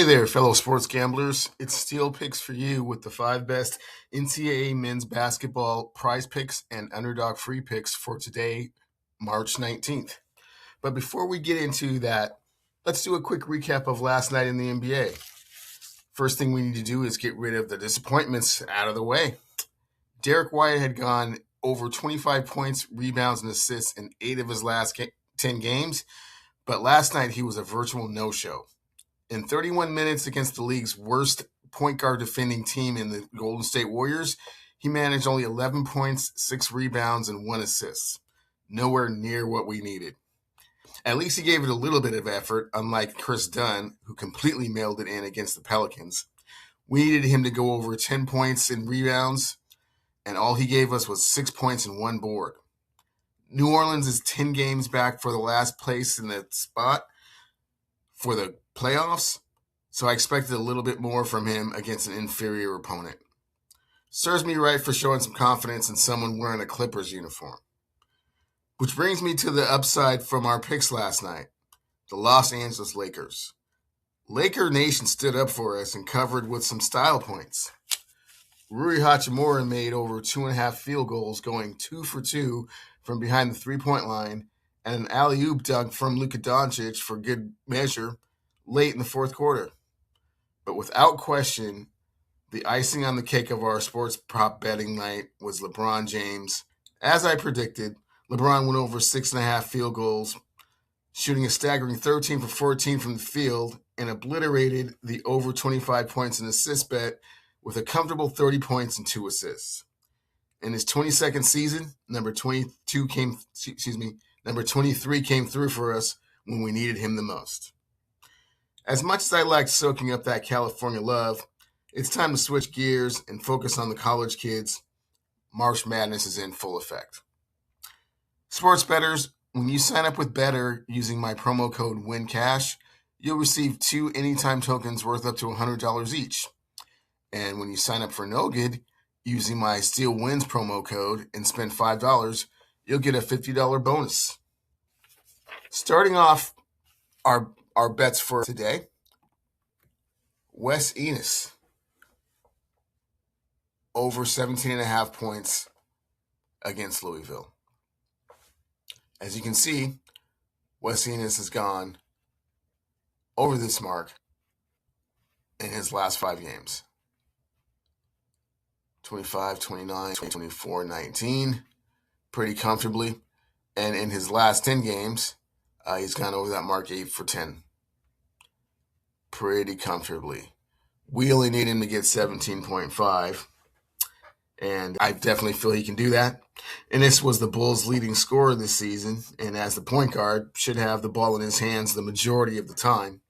Hey there, fellow sports gamblers. It's Steel Picks for you with the 5 best Ncaa men's basketball prize picks and underdog free picks for today, March 19th. But before we get into that, let's do a quick recap of last night in the NBA. First thing we need to do is get rid of the disappointments out of the way. Derek White had gone over 25 points, rebounds, and assists in 8 of his last 10 games, but last night he was a virtual no-show. In 31 minutes against the league's worst point guard defending team in the Golden State Warriors, he managed only 11 points, 6 rebounds, and 1 assist. Nowhere near what we needed. At least he gave it a little bit of effort, unlike Chris Dunn, who completely mailed it in against the Pelicans. We needed him to go over 10 points in rebounds, and all he gave us was 6 points and 1 board. New Orleans is 10 games back for the last place in the spot for the playoffs, so I expected a little bit more from him against an inferior opponent. Serves me right for showing some confidence in someone wearing a Clippers uniform. Which brings me to the upside from our picks last night, the Los Angeles Lakers. Laker Nation stood up for us and covered with some style points. Rui Hachimura made over 2.5 field goals, going 2 for 2 from behind the three-point line, and an alley-oop dunk from Luka Doncic for good measure late in the fourth quarter. But without question, the icing on the cake of our sports prop betting night was LeBron James. As I predicted, LeBron went over 6.5 field goals, shooting a staggering 13 for 14 from the field, and obliterated the over 25 points and assist bet with a comfortable 30 points and 2 assists. In his 22nd season, number 23 came through for us when we needed him the most. As much as I liked soaking up that California love, it's time to switch gears and focus on the college kids. March Madness is in full effect. Sports bettors, when you sign up with BETR using my promo code WINCASH, you'll receive 2 anytime tokens worth up to $100 each. And when you sign up for Novig using my STEELEWINS promo code and spend $5, you'll get a $50 bonus. Starting off our bets for today, Wes Enos, over 17.5 points against Louisville. As you can see, Wes Enos has gone over this mark in his last 5 games. 25, 29, 24, 19, pretty comfortably. And in his last 10 games, he's gone over that mark 8 for 10. Pretty comfortably. We only need him to get 17.5, and I definitely feel he can do that. And this was the Bulls' leading scorer this season, and as the point guard, should have the ball in his hands the majority of the time.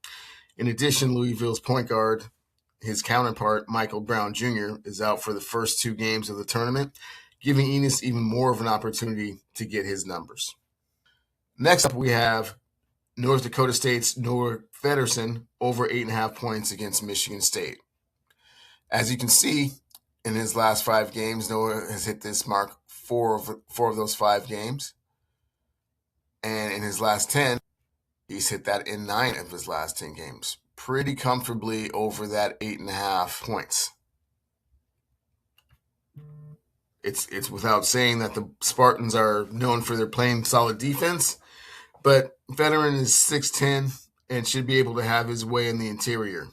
In addition, Louisville's point guard, his counterpart, Michael Brown Jr., is out for the first 2 games of the tournament, giving Enos even more of an opportunity to get his numbers. Next up, we have North Dakota State's Noah Federson over 8.5 points against Michigan State. As you can see, in his last 5 games, Noah has hit this mark 4 of those 5 games. And in his last 10, he's hit that in 9 of his last 10 games. Pretty comfortably over that 8.5 points. It's without saying that the Spartans are known for their playing solid defense, but Veteran is 6'10" and should be able to have his way in the interior.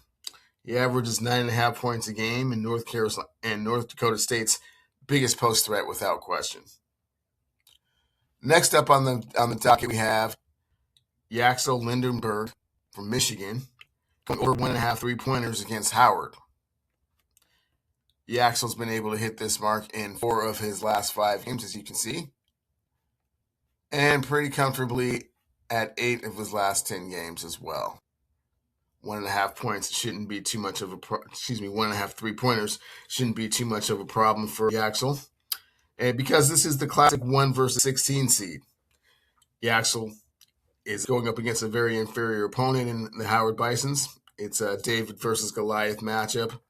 He averages 9.5 points a game in North Dakota State's biggest post threat without question. Next up on the docket, we have Yaxel Lindenberg from Michigan going over 1.5 3-pointers against Howard. Yaxel's been able to hit this mark in 4 of his last 5 games, as you can see, and pretty comfortably at 8 of his last 10 games as well. 1.5 points shouldn't be too much of 1.5 3-pointers shouldn't be too much of a problem for Yaxel. And because this is the classic 1 versus 16 seed, Yaxel is going up against a very inferior opponent in the Howard Bisons. It's a David versus Goliath matchup.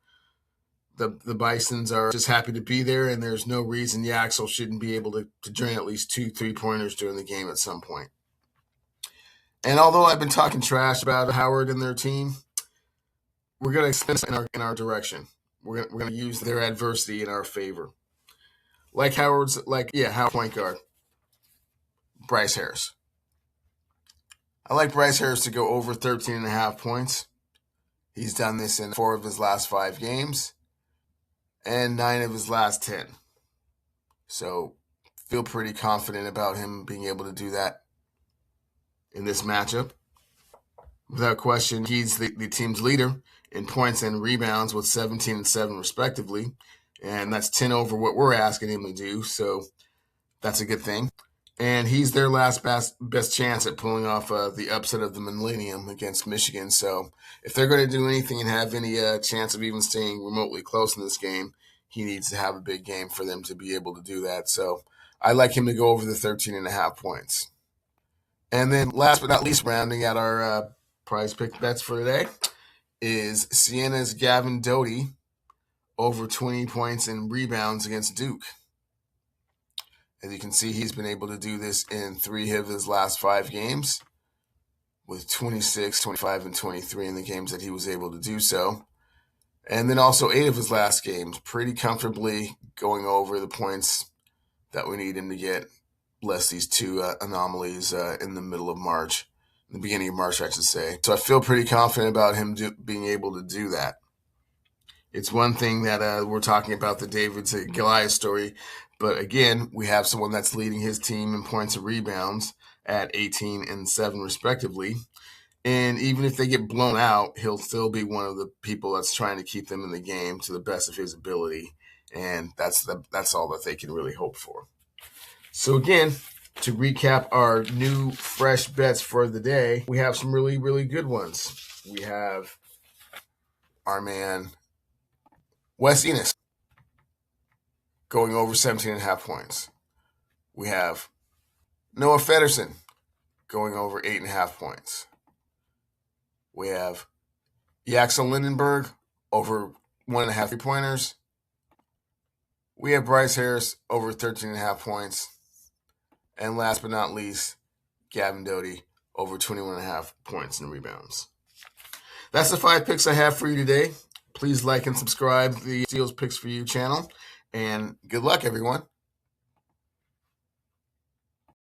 The Bisons are just happy to be there, and there's no reason Yaxel shouldn't be able to drain at least 2 3-pointers during the game at some point. And although I've been talking trash about Howard and their team, we're going to extend in our direction. We're going to use their adversity in our favor. Howard point guard, Bryce Harris. I like Bryce Harris to go over 13.5 points. He's done this in 4 of his last 5 games and 9 of his last 10. So feel pretty confident about him being able to do that in this matchup. Without question, he's the team's leader in points and rebounds with 17 and 7 respectively. And that's 10 over what we're asking him to do. So that's a good thing. And he's their last best chance at pulling off the upset of the millennium against Michigan. So if they're going to do anything and have any chance of even staying remotely close in this game, he needs to have a big game for them to be able to do that. So I like him to go over the 13.5 points. And then last but not least, rounding out our prize pick bets for today is Siena's Gavin Doty over 20 points and rebounds against Duke. As you can see, he's been able to do this in 3 of his last 5 games with 26, 25, and 23 in the games that he was able to do so. And then also 8 of his last games, pretty comfortably going over the points that we need him to get, less these 2 anomalies in the middle of March, the beginning of March, I should say. So I feel pretty confident about him being able to do that. It's one thing that we're talking about the David to Goliath story, but again, we have someone that's leading his team in points and rebounds at 18 and 7 respectively. And even if they get blown out, he'll still be one of the people that's trying to keep them in the game to the best of his ability. And that's all that they can really hope for. So again, to recap our new fresh bets for the day, we have some really, really good ones. We have our man Wes Enos going over 17.5 points. We have Noah Federson going over 8.5 points. We have Yaxel Lindenberg over 1.5 3-pointers. We have Bryce Harris over 13.5 points. And last but not least, Gavin Doty over 21.5 points and rebounds. That's the 5 picks I have for you today. Please like and subscribe to the Steel's Picks for You channel. And good luck, everyone.